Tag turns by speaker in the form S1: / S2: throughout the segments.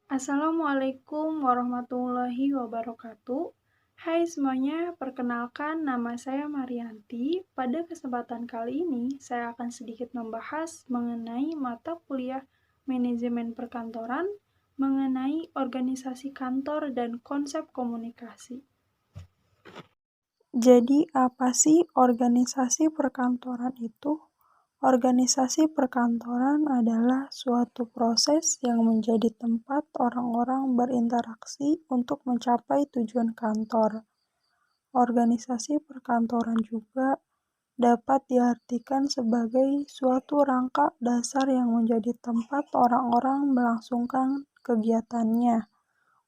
S1: Assalamualaikum warahmatullahi wabarakatuh. Hai semuanya, perkenalkan nama saya Marianti. Pada kesempatan kali ini, saya akan sedikit membahas mengenai mata kuliah manajemen perkantoran, mengenai organisasi kantor dan konsep komunikasi. Jadi, apa sih organisasi perkantoran itu? Organisasi perkantoran adalah suatu proses yang menjadi tempat orang-orang berinteraksi untuk mencapai tujuan kantor. Organisasi perkantoran juga dapat diartikan sebagai suatu rangka dasar yang menjadi tempat orang-orang melangsungkan kegiatannya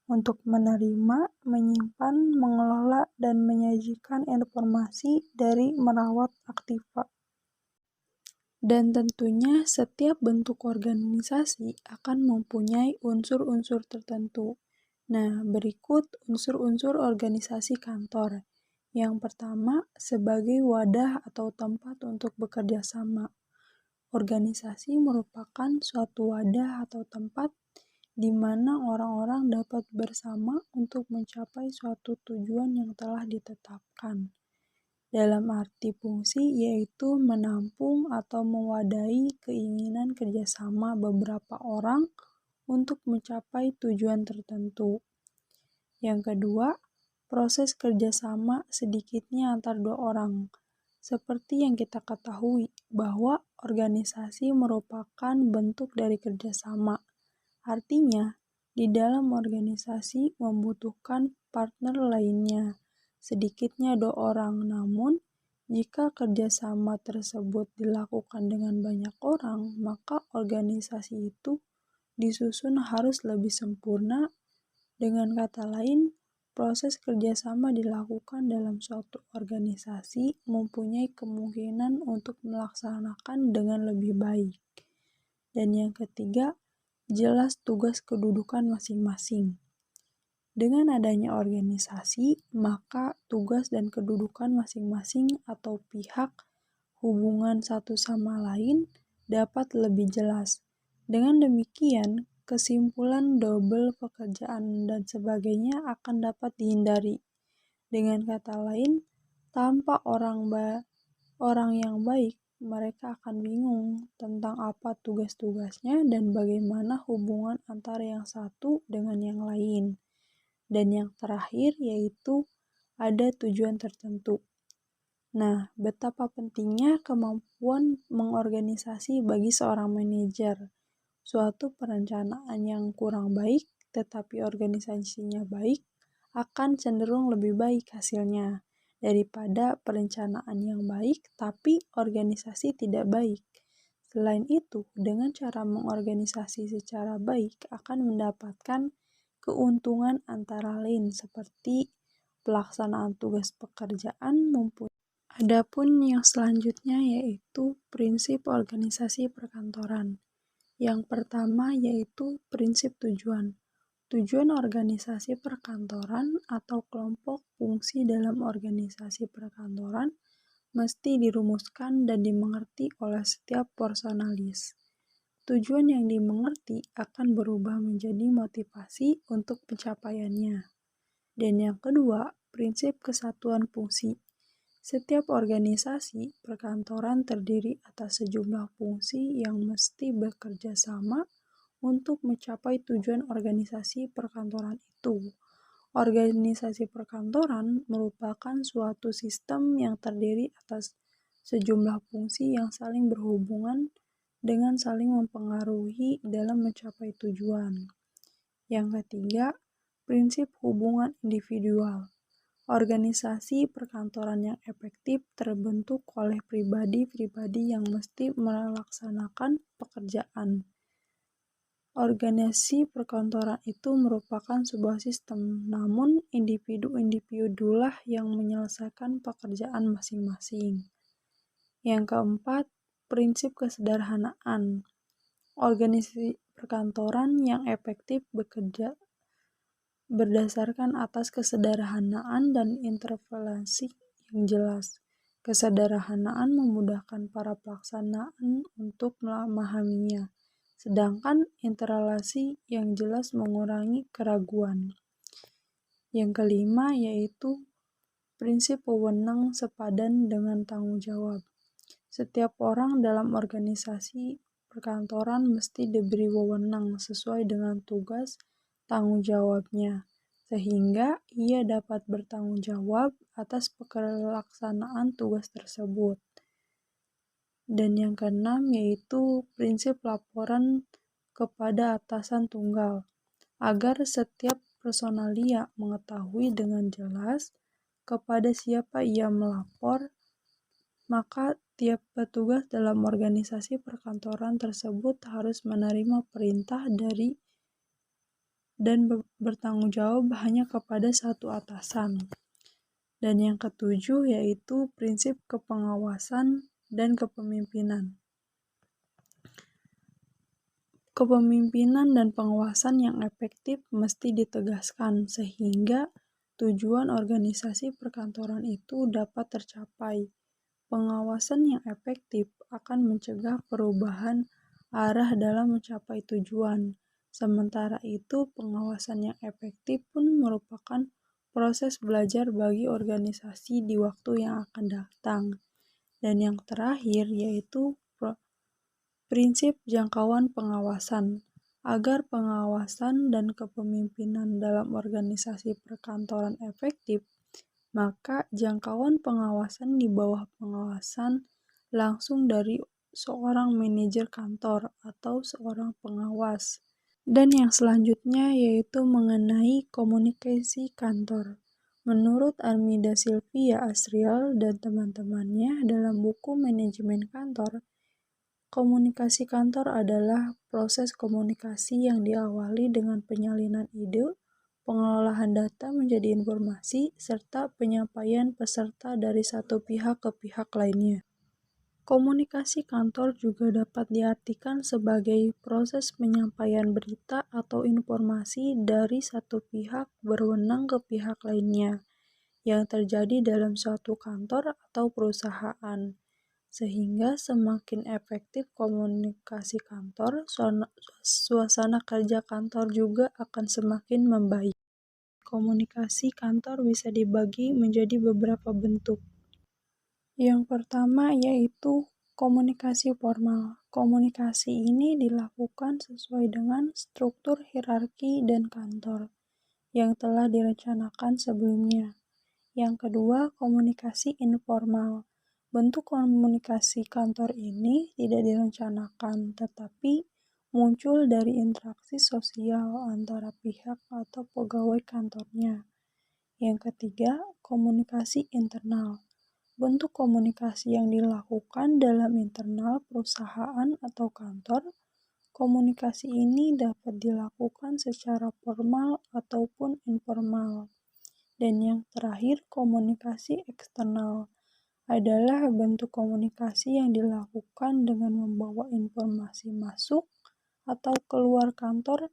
S1: untuk menerima, menyimpan, mengelola, dan menyajikan informasi dari merawat aktiva. Dan tentunya setiap bentuk organisasi akan mempunyai unsur-unsur tertentu. Nah, berikut unsur-unsur organisasi kantor. Yang pertama, sebagai wadah atau tempat untuk bekerja sama. Organisasi merupakan suatu wadah atau tempat di mana orang-orang dapat bersama untuk mencapai suatu tujuan yang telah ditetapkan. Dalam arti fungsi yaitu menampung atau mewadahi keinginan kerjasama beberapa orang untuk mencapai tujuan tertentu. Yang kedua, proses kerjasama sedikitnya antar dua orang. Seperti yang kita ketahui bahwa organisasi merupakan bentuk dari kerjasama. Artinya, di dalam organisasi membutuhkan partner lainnya, sedikitnya dua orang. Namun, jika kerjasama tersebut dilakukan dengan banyak orang, maka organisasi itu disusun harus lebih sempurna. Dengan kata lain, proses kerjasama dilakukan dalam suatu organisasi mempunyai kemungkinan untuk melaksanakan dengan lebih baik. Dan yang ketiga, jelas tugas kedudukan masing-masing. Dengan adanya organisasi, maka tugas dan kedudukan masing-masing atau pihak hubungan satu sama lain dapat lebih jelas. Dengan demikian, kesimpulan double pekerjaan dan sebagainya akan dapat dihindari. Dengan kata lain, tanpa orang yang baik, mereka akan bingung tentang apa tugas-tugasnya dan bagaimana hubungan antara yang satu dengan yang lain. Dan yang terakhir yaitu ada tujuan tertentu. Nah, betapa pentingnya kemampuan mengorganisasi bagi seorang manajer. Suatu perencanaan yang kurang baik, tetapi organisasinya baik, akan cenderung lebih baik hasilnya daripada perencanaan yang baik, tapi organisasi tidak baik. Selain itu, dengan cara mengorganisasi secara baik akan mendapatkan keuntungan antara lain seperti pelaksanaan tugas pekerjaan mumpuni. Adapun yang selanjutnya yaitu prinsip organisasi perkantoran. Yang pertama yaitu prinsip tujuan. Tujuan organisasi perkantoran atau kelompok fungsi dalam organisasi perkantoran mesti dirumuskan dan dimengerti oleh setiap personalis. Tujuan yang dimengerti akan berubah menjadi motivasi untuk pencapaiannya. Dan yang kedua, prinsip kesatuan fungsi. Setiap organisasi perkantoran terdiri atas sejumlah fungsi yang mesti bekerja sama untuk mencapai tujuan organisasi perkantoran itu. Organisasi perkantoran merupakan suatu sistem yang terdiri atas sejumlah fungsi yang saling berhubungan dengan saling mempengaruhi dalam mencapai tujuan. Yang ketiga, prinsip hubungan individual. Organisasi perkantoran yang efektif terbentuk oleh pribadi-pribadi yang mesti melaksanakan pekerjaan. Organisasi perkantoran itu merupakan sebuah sistem, namun individu-individulah yang menyelesaikan pekerjaan masing-masing. Yang keempat, prinsip kesederhanaan. Organisasi perkantoran yang efektif bekerja berdasarkan atas kesederhanaan dan interpelasi yang jelas. Kesederhanaan memudahkan para pelaksanaan untuk memahaminya, sedangkan interrelasi yang jelas mengurangi keraguan. Yang kelima yaitu prinsip wewenang sepadan dengan tanggung jawab. Setiap orang dalam organisasi perkantoran mesti diberi wewenang sesuai dengan tugas tanggung jawabnya, sehingga ia dapat bertanggung jawab atas pelaksanaan tugas tersebut. Dan yang keenam yaitu prinsip laporan kepada atasan tunggal, agar setiap personalia mengetahui dengan jelas kepada siapa ia melapor, maka tiap petugas dalam organisasi perkantoran tersebut harus menerima perintah dari dan bertanggung jawab hanya kepada satu atasan. Dan yang ketujuh yaitu prinsip kepengawasan dan kepemimpinan. Kepemimpinan dan pengawasan yang efektif mesti ditegaskan sehingga tujuan organisasi perkantoran itu dapat tercapai. Pengawasan yang efektif akan mencegah perubahan arah dalam mencapai tujuan. Sementara itu, pengawasan yang efektif pun merupakan proses belajar bagi organisasi di waktu yang akan datang. Dan yang terakhir yaitu prinsip jangkauan pengawasan. Agar pengawasan dan kepemimpinan dalam organisasi perkantoran efektif, maka jangkauan pengawasan di bawah pengawasan langsung dari seorang manajer kantor atau seorang pengawas. Dan yang selanjutnya yaitu mengenai komunikasi kantor. Menurut Armida Sylvia Asriel dan teman-temannya dalam buku Manajemen Kantor, komunikasi kantor adalah proses komunikasi yang diawali dengan penyalinan ide, pengolahan data menjadi informasi, serta penyampaian peserta dari satu pihak ke pihak lainnya. Komunikasi kantor juga dapat diartikan sebagai proses penyampaian berita atau informasi dari satu pihak berwenang ke pihak lainnya yang terjadi dalam suatu kantor atau perusahaan. Sehingga semakin efektif komunikasi kantor, suasana kerja kantor juga akan semakin membaik. Komunikasi kantor bisa dibagi menjadi beberapa bentuk. Yang pertama yaitu komunikasi formal. Komunikasi ini dilakukan sesuai dengan struktur hierarki dan kantor yang telah direncanakan sebelumnya. Yang kedua, komunikasi informal. Bentuk komunikasi kantor ini tidak direncanakan, tetapi muncul dari interaksi sosial antara pihak atau pegawai kantornya. Yang ketiga, komunikasi internal. Bentuk komunikasi yang dilakukan dalam internal perusahaan atau kantor. Komunikasi ini dapat dilakukan secara formal ataupun informal. Dan yang terakhir, komunikasi eksternal adalah bentuk komunikasi yang dilakukan dengan membawa informasi masuk atau keluar kantor,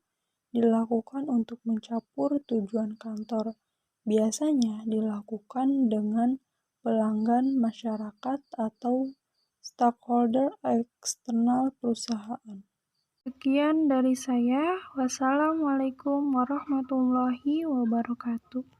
S1: dilakukan untuk mencapai tujuan kantor. Biasanya dilakukan dengan pelanggan masyarakat atau stakeholder eksternal perusahaan. Sekian dari saya. Wassalamualaikum warahmatullahi wabarakatuh.